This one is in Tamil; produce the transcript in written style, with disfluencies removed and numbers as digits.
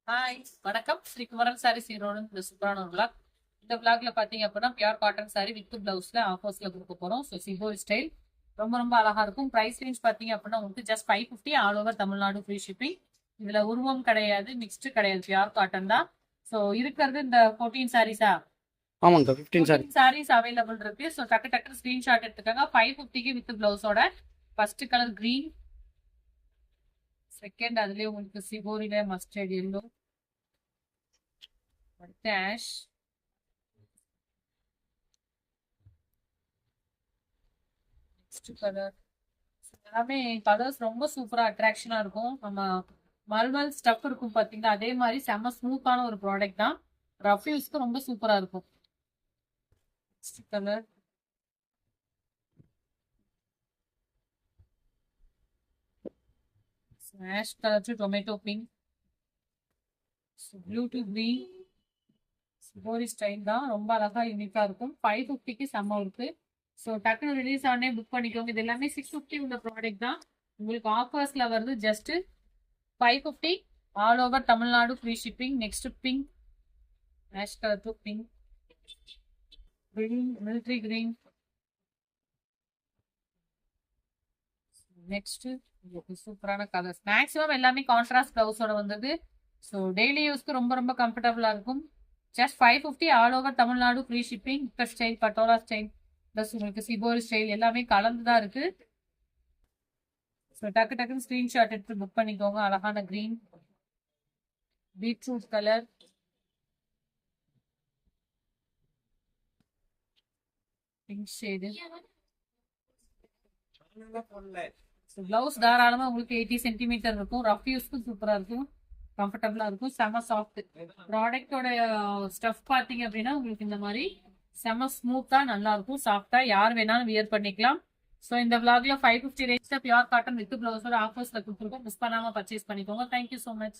ஹாய் வணக்கம். ஸ்ரீ குமரன் சாரீஸ் ஈரோடு இந்த சூப்பரான ஒரு vlog. இந்த vlogல பாத்தீங்க அப்படின்னா பியூர் காட்டன் சாரி வித் பிளவுஸ்ல ஆஃபர்ஸ்ல கொடுக்க போறோம். ஸோ சிபோ ஸ்டைல் ரொம்ப ரொம்ப அழகா இருக்கும். பிரைஸ் ரேஞ்ச் பாத்தீங்க அப்படின்னா உங்களுக்கு just 550 all over Tamil Nadu free shipping. இதுல உருவம் கிடையாது, மிக்ஸ்டு கிடையாது, பியூர் காட்டன் தான். ஸோ இருக்கிறது இந்த 14 சாரீஸா ஆமாங்க 15 சாரி 14 சாரீஸ் அவைலபிள் இருக்கு. ஸோ டக்கு டக்கு ஸ்கிரீன்ஷாட் எடுத்துக்கோங்க. 550க்கு வித் பிளவுஸோட. ஃபர்ஸ்ட் கலர் கிரீன், செகண்ட் அதுலயே உங்களுக்கு சிபோரியில மஸ்டர்ட் எல்லோ, அடுத்து ஆஷ், நெக்ஸ்ட் கலர். எல்லாமே கலர்ஸ் ரொம்ப சூப்பரா அட்ராக்ஷனா இருக்கும். நம்ம மல்மல் ஸ்டஃப் இருக்கும் பாத்தீங்கன்னா அதே மாதிரி செம்ம ஸ்மூத்தான ஒரு ப்ராடக்ட் தான். ரஃப் யூஸ்க்கு ரொம்ப சூப்பரா இருக்கும். Next colour ash colour to tomato pink, blue to green. Shibori style தான், ரொம்ப அழகா யூனிக்கா இருக்கும். 550க்கு செம்ம இருக்கு. ஸோ டக்குனு ரிலீஸ் ஆனே புக் பண்ணிக்கோங்க. இது எல்லாமே 650 உள்ள ப்ராடக்ட் தான். உங்களுக்கு ஆஃபர்ஸ்ல வருது just 550 all over Tamil Nadu free shipping. Next pink, ash colour to pink, green, military green. Next சூப்பரான கலர்ஸ். மேக்ஸிமம் எல்லாமே கான்ட்ராஸ்ட் பிளவுஸோட வந்தது. ஸோ டெய்லி யூஸ்க்கு ரொம்ப ரொம்ப கம்ஃபர்டபுளா இருக்கும். Just 550 all over Tamil Nadu free shipping. இப்ப ஸ்டைல், பட்டோலா ஸ்டைல் ப்ளஸ் உங்களுக்கு சிபோரி ஸ்டைல் எல்லாமே கலந்து தான் இருக்கு. ஸோ டக்கு டக்குன்னு ஸ்கிரீன்ஷாட் எடுத்து புக் பண்ணிக்கோங்க. அழகான green, beetroot colour, pink shade. Blouse தாராளமா உங்களுக்கு 80 சென்டிமீட்டர் இருக்கும். ரஃப் யூஸ்க்கு சூப்பரா இருக்கும், கம்ஃபர்டபுளா இருக்கும், செம சாஃப்ட். ப்ராடக்டோட ஸ்டஃப் பாத்தீங்க அப்படின்னா உங்களுக்கு இந்த மாதிரி செம ஸ்மூத்தா நல்லா இருக்கும், சாஃப்டா. யார் வேணாலும் வியர் பண்ணிக்கலாம். ஸோ இந்த vlogல 550 ரேஞ்ச்ல பியூர் காட்டன் வித் பிளவுஸோட ஆஃபர்ஸ்ல கொடுத்துருக்கோம். மிஸ் பண்ணாம பர்ச்சேஸ் பண்ணிக்கோங்க. Thank you so much.